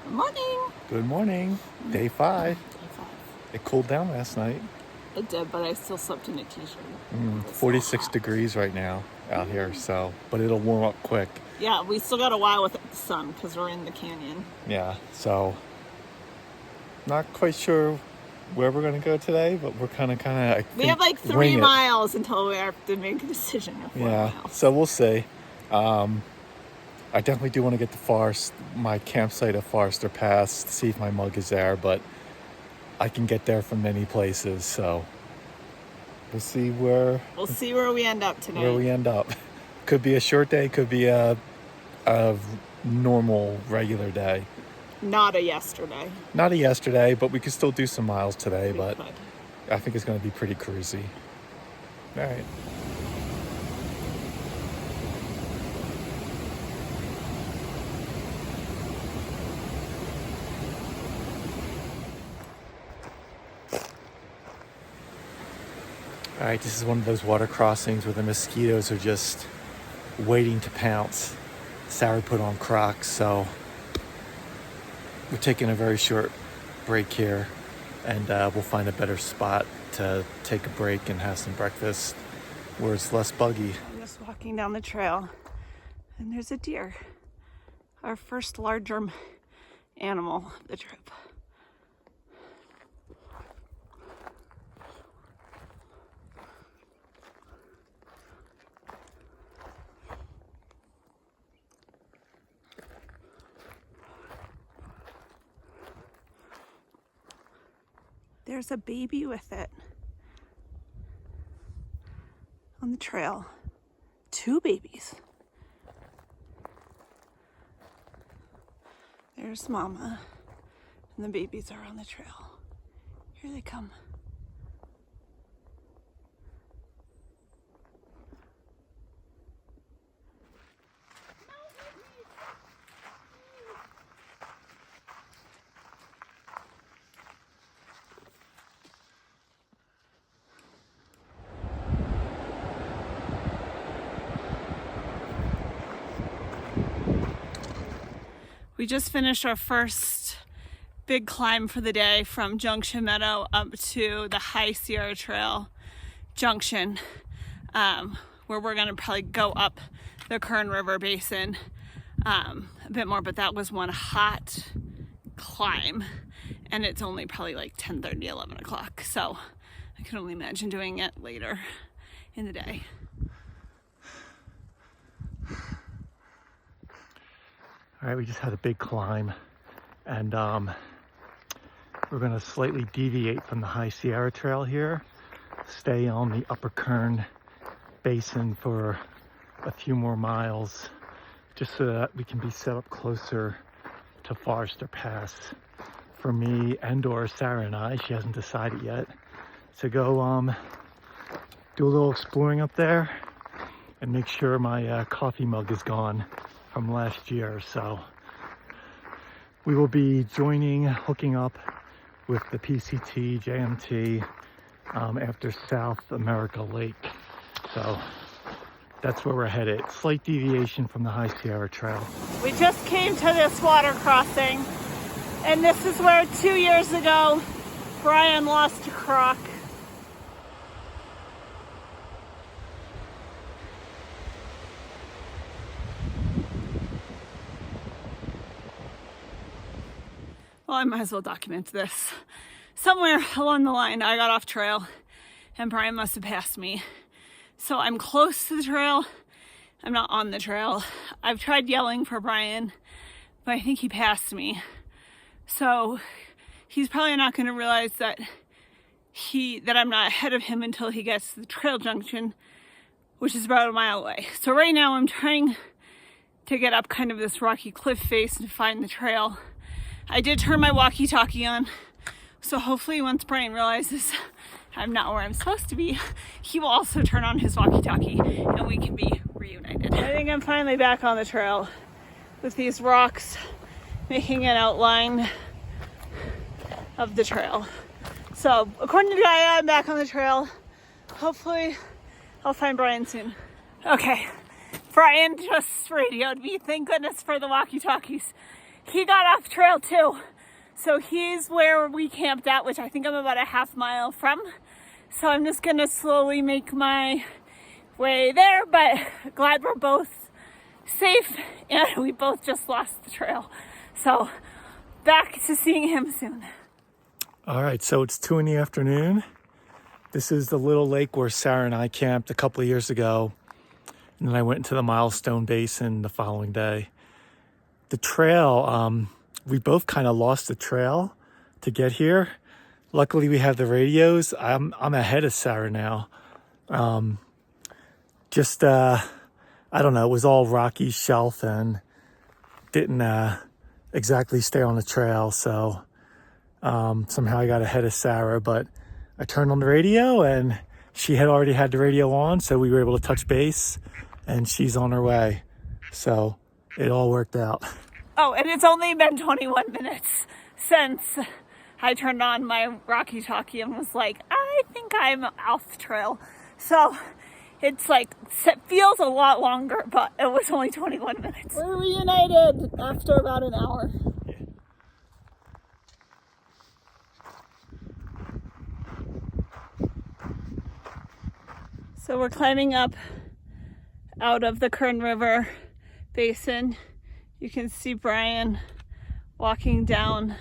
Good morning. Good morning. Day 5. Day 5. It cooled down last night. It did, but I still slept in a t-shirt. 46 degrees right now out here, but it'll warm up quick. Yeah, we still got a while with the sun because we're in the canyon. Yeah, so not quite sure where we're going to go today, but we're kind of. We have like 3 miles until we have to make a decision. Of 4 miles. So we'll see. I definitely do want to get to my campsite at Forester Pass to see if my mug is there, but I can get there from many places, so we'll see where we end up today. Where we end up. Could be a short day, could be a normal, regular day. Not a yesterday. Not a yesterday, but we could still do some miles today, but I think it's going to be pretty cruisy. All right. All right, this is one of those water crossings where the mosquitoes are just waiting to pounce. Sarah put on Crocs, so we're taking a very short break here, and we'll find a better spot to take a break and have some breakfast where it's less buggy. I'm just walking down the trail, and there's a deer. Our first larger animal of the trip. There's a baby with it on the trail. 2 babies. There's Mama, and the babies are on the trail. Here they come. We just finished our first big climb for the day from Junction Meadow up to the High Sierra Trail Junction, where we're going to probably go up the Kern River Basin a bit more, but that was one hot climb, and it's only probably like 10:30, 11 o'clock, so I can only imagine doing it later in the day. All right, we just had a big climb, and we're going to slightly deviate from the High Sierra Trail here, stay on the Upper Kern Basin for a few more miles, just so that we can be set up closer to Forester Pass for me and/or Sarah and I. She hasn't decided yet, to go do a little exploring up there and make sure my coffee mug is gone from last year. So we will be hooking up with the PCT JMT after South America Lake. So that's where we're headed. Slight deviation from the High Sierra Trail. We just came to this water crossing, and this is where 2 years ago Brian lost a croc. Well, I might as well document this. Somewhere along the line, I got off trail, and Brian must have passed me. So I'm close to the trail. I'm not on the trail. I've tried yelling for Brian, but I think he passed me. So he's probably not going to realize that I'm not ahead of him until he gets to the trail junction, which is about a mile away. So right now I'm trying to get up kind of this rocky cliff face and find the trail. I did turn my walkie-talkie on, so hopefully once Brian realizes I'm not where I'm supposed to be, he will also turn on his walkie-talkie and we can be reunited. I think I'm finally back on the trail with these rocks making an outline of the trail. So according to Gaia, I'm back on the trail. Hopefully I'll find Brian soon. Okay, Brian just radioed me. Thank goodness for the walkie-talkies. he got off trail too. So he's where we camped at, which I think I'm about a half mile from. So I'm just gonna slowly make my way there, but glad we're both safe and we both just lost the trail. So back to seeing him soon. All right, so it's 2 in the afternoon. This is the little lake where Sarah and I camped a couple of years ago. And then I went into the Milestone Basin the following day. The trail, we both kind of lost the trail to get here. Luckily we have the radios. I'm ahead of Sarah now. I don't know, it was all rocky shelf and didn't exactly stay on the trail. So somehow I got ahead of Sarah, but I turned on the radio and she had already had the radio on. So we were able to touch base and she's on her way. So it all worked out. Oh, and it's only been 21 minutes since I turned on my Rocky Talkie and was like, I think I'm off the trail. So it's like, it feels a lot longer, but it was only 21 minutes. We're reunited after about an hour. So we're climbing up out of the Kern River Basin. You can see Brian walking down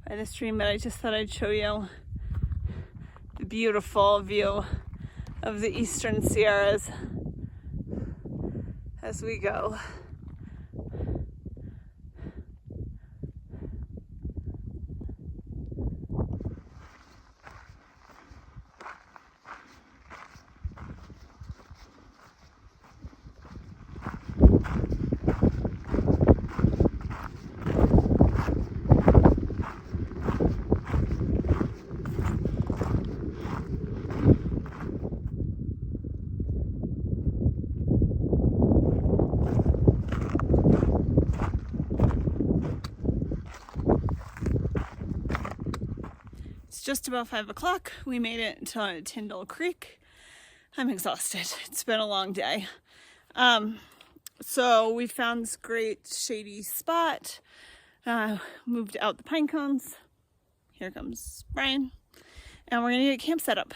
by the stream, but I just thought I'd show you the beautiful view of the Eastern Sierras as we go. Just about 5 o'clock. We made it to Tyndall Creek. I'm exhausted. It's been a long day. So we found this great shady spot. Moved out the pine cones. Here comes Brian. And we're gonna get camp set up.